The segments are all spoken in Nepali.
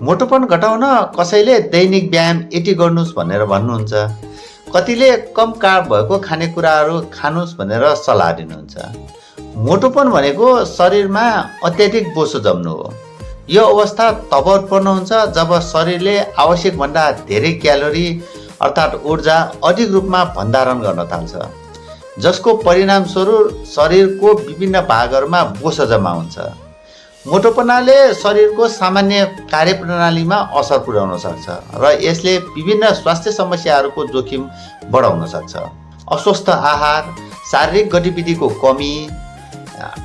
मोटोपन घटाउन कसैले दैनिक व्यायाम यति गर्नुहोस् भनेर भन्नुहुन्छ, कतिले कम कार्ब भएको खानेकुराहरू खानुहोस् भनेर सल्लाह दिनुहुन्छ। मोटोपन भनेको शरीरमा अत्याधिक बोसो जम्नु हो। यो अवस्था तब उत्पन्न हुन्छ जब शरीरले आवश्यकभन्दा धेरै क्यालोरी अर्थात् ऊर्जा अधिक रूपमा भण्डारण गर्न थाल्छ, जसको परिणामस्वरूप शरीरको विभिन्न भागहरूमा बोसो जम्मा हुन्छ। मोटोपनाले शरीरको सामान्य कार्यप्रणालीमा असर पुर्याउन सक्छ र यसले विभिन्न स्वास्थ्य समस्याहरूको जोखिम बढाउन सक्छ। अस्वस्थ आहार, शारीरिक गतिविधिको कमी,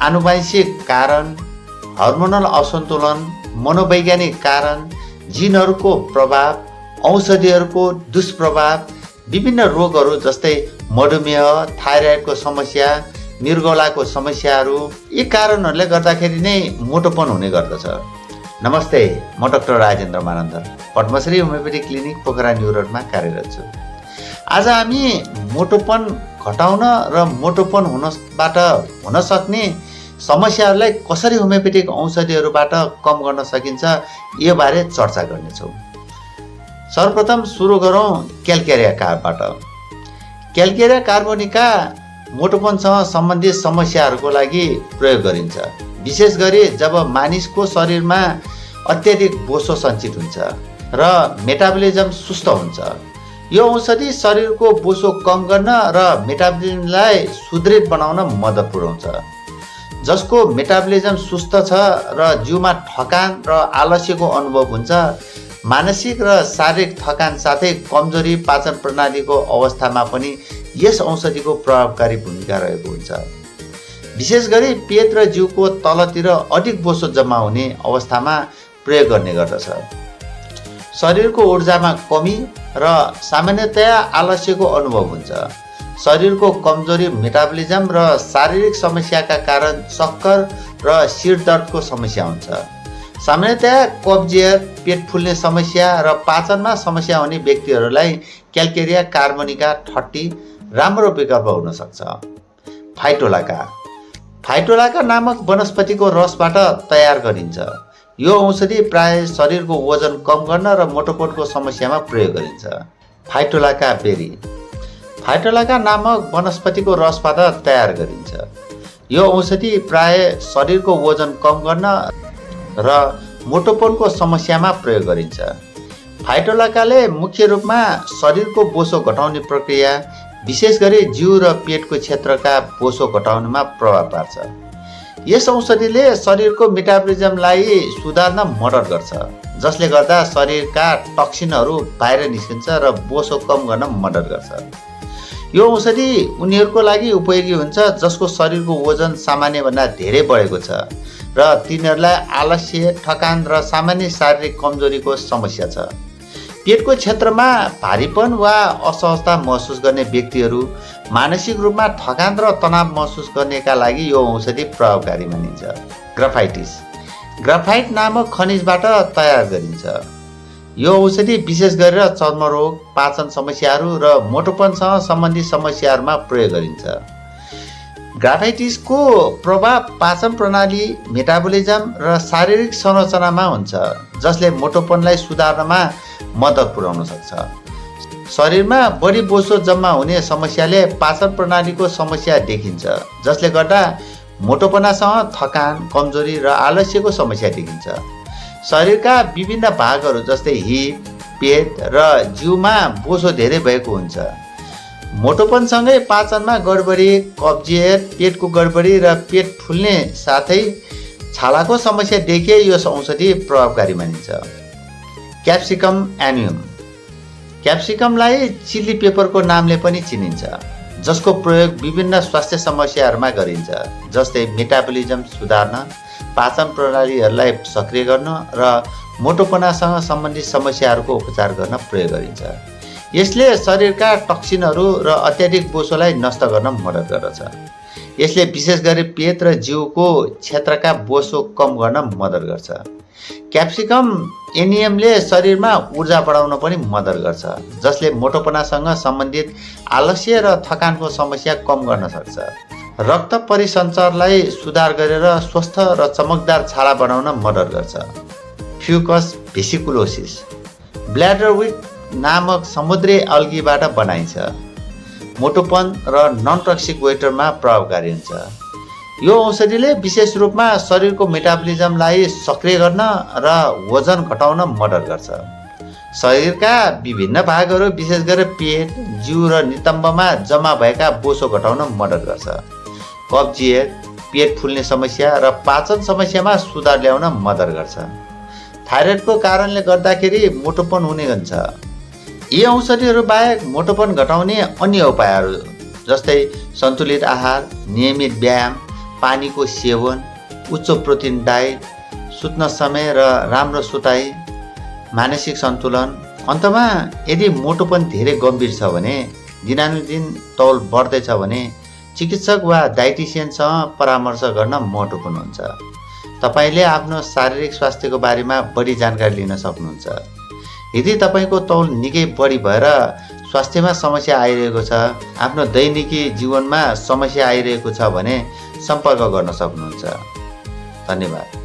आनुवंशिक कारण, हर्मोनल असन्तुलन, मनोवैज्ञानिक कारण, जिनहरूको प्रभाव, औषधिहरूको दुष्प्रभाव, विभिन्न रोगहरू जस्तै मधुमेह, थाइरोइडको समस्या, मृगौलाको समस्याहरू, यी कारणहरूले गर्दाखेरि नै मोटोपन हुने गर्दछ। नमस्ते, म doctor Rajendra Manandhar, Padmashree homeopathy clinic Pokhara new रोडमा कार्यरत छु। आज हामी मोटोपन घटाउन र मोटोपन हुनबाट हुन सक्ने समस्याहरूलाई कसरी होमियोपेथिक औषधिहरूबाट कम गर्न सकिन्छ यो बारे चर्चा गर्नेछौँ। सर्वप्रथम सुरु गरौँ क्याल्केरिया कार्बबाट। क्याल्केरिया कार्बोनिका मोटोपनसँग सम्बन्धित समस्याहरूको लागि प्रयोग गरिन्छ, विशेष गरी जब मानिसको शरीरमा अत्याधिक बोसो सञ्चित हुन्छ र मेटाबलिजम सुस्त हुन्छ। यो औषधि शरीरको बोसो कम गर्न र मेटाबलिजमलाई सुदृढ बनाउन मद्दत पुर्याउँछ। जसको मेटाबलिजम सुस्त छ र जिउमा थकान र आलस्यको अनुभव हुन्छ, मानसिक र शारीरिक थकान साथै कमजोरी पाचन प्रणालीको अवस्थामा पनि यस औषधिको प्रभावकारी भूमिका रहेको हुन्छ। विशेष गरी पेट र जिउको तलतिर अधिक बोसो जम्मा हुने अवस्थामा प्रयोग गर्ने गर्दछ। शरीरको ऊर्जामा कमी र सामान्यतया आलस्यको अनुभव हुन्छ। शरीरको कमजोरी, मेटाबलिजम र शारीरिक समस्याका कारण सक्कर र शिरदर्दको समस्या हुन्छ। सामान्यतया कब्जियत, पेट फुल्ने समस्या र पाचनमा समस्या हुने व्यक्तिहरूलाई क्याल्केरिया कार्बोनिका 30 राम्रो विकल्प हुन सक्छ। फाइटोलाका नामक वनस्पतिको रसबाट तयार गरिन्छ। यो औषधि प्राय शरीरको वजन कम गर्न र मोटोपनको समस्यामा प्रयोग गरिन्छ। फाइटोलाका बेरी नामक वनस्पतिको रसबाट तयार गरिन्छ। यो औषधि प्राय शरीरको वजन कम गर्न र मोटोपनको समस्यामा प्रयोग गरिन्छ। फाइटोलाकाले मुख्य रूपमा शरीरको बोसो घटाउने प्रक्रिया, विशेष गरी जिउ र पेटको क्षेत्रका बोसो घटाउनमा प्रभाव पार्छ। यस औषधिले शरीरको मेटाबलिजमलाई सुधार्न मद्दत गर्छ, जसले गर्दा शरीरका टक्सिनहरू बाहिर निस्किन्छ र बोसो कम गर्न मद्दत गर्छ। यो औषधि उनीहरूको लागि उपयोगी हुन्छ जसको शरीरको वजन सामान्यभन्दा धेरै बढेको छ र तिनीहरूलाई आलस्य, थकान र सामान्य शारीरिक कमजोरीको समस्या छ। पेटको क्षेत्रमा भारीपन वा असहजता महसुस गर्ने व्यक्तिहरू, मानसिक रूपमा थकान र तनाव महसुस गर्नेका लागि यो औषधि प्रभावकारी मानिन्छ। ग्राफाइट नामक खनिजबाट तयार गरिन्छ। यो औषधि विशेष गरेर चर्मरोग, पाचन समस्याहरू र मोटोपनसँग सम्बन्धित समस्याहरूमा प्रयोग गरिन्छ। ग्राफाइटिसको प्रभाव पाचन प्रणाली, मेटाबलिजम र शारीरिक संरचनामा हुन्छ, जसले मोटोपनलाई सुधार्नमा मद्दत पुर्याउन सक्छ। शरीरमा बढी बोसो जम्मा हुने समस्याले पाचन प्रणालीको समस्या देखिन्छ, जसले गर्दा मोटोपनासँग थकान, कमजोरी र आलस्यको समस्या देखिन्छ। शरीरका विभिन्न भागहरू जस्तै हिप, पेट र जिउमा बोसो धेरै भएको हुन्छ। मोटोपनसँगै पाचनमा गडबडी, कब्जियत, पेटको गडबडी र पेट फुल्ने साथै छालाको समस्या देखिए यो औषधि प्रभावकारी मानिन्छ। क्याप्सिकम एन्युम। क्याप्सिकमलाई चिल्ली पेपरको नामले पनि चिनिन्छ, जसको प्रयोग विभिन्न स्वास्थ्य समस्याहरूमा गरिन्छ, जस्तै मेटाबलिजम सुधार्न, पाचन प्रणालीहरूलाई सक्रिय गर्न र मोटोपनासँग सम्बन्धित समस्याहरूको उपचार गर्न प्रयोग गरिन्छ। यसले शरीरका टक्सिनहरू र अत्याधिक बोसोलाई नष्ट गर्न मद्दत गर्दछ। यसले विशेष गरी पेट र जिउको क्षेत्रका बोसो कम गर्न मद्दत गर्छ। क्याप्सिकम एनियमले शरीरमा ऊर्जा बढाउन पनि मद्दत गर्छ, जसले मोटोपनासँग सम्बन्धित आलस्य र थकानको समस्या कम गर्न सक्छ। रक्त परिसञ्चारलाई सुधार गरेर स्वस्थ र चमकदार छाला बनाउन मद्दत गर्छ। फ्युकस भेसिकुलोसिस ब्ल्याडर विट नामक समुद्री अल्गीबाट बनाइन्छ। मोटोपन र नन टक्सिक वेटरमा प्रभावकारी हुन्छ। यो औषधिले विशेष रूपमा शरीरको मेटाबलिजमलाई सक्रिय गर्न र वजन घटाउन मद्दत गर्छ। शरीरका विभिन्न भागहरू विशेष गरेर पेट, जिउ र नितम्बमा जम्मा भएका बोसो घटाउन मद्दत गर्छ। कब्जियत, पेट फुल्ने समस्या र पाचन समस्यामा सुधार ल्याउन मद्दत गर्छ। थाइरोइडको कारणले गर्दाखेरि मोटोपन हुने हुन्छ। यी औषधिहरू बाहेक मोटोपन घटाउने अन्य उपायहरू जस्तै सन्तुलित आहार, नियमित व्यायाम, पानीको सेवन, उच्च प्रोटिन डाइट, सुत्न समय र राम्रो सुताइ, मानसिक सन्तुलन। अन्तमा यदि मोटोपन धेरै गम्भीर छ भने, दिनानुदिन तौल बढ्दैछ भने चिकित्सक वा डाइटिसियनसँग परामर्श गर्न महत्त्वपूर्ण हुन्छ। तपाईँले आफ्नो शारीरिक स्वास्थ्यको बारेमा बढी जानकारी लिन सक्नुहुन्छ। यदि तपाईँको तौल निकै बढी भएर स्वास्थ्यमा समस्या आइरहेको छ, आफ्नो दैनिकी जीवनमा समस्या आइरहेको छ भने सम्पर्क गर्न सक्नुहुन्छ। धन्यवाद।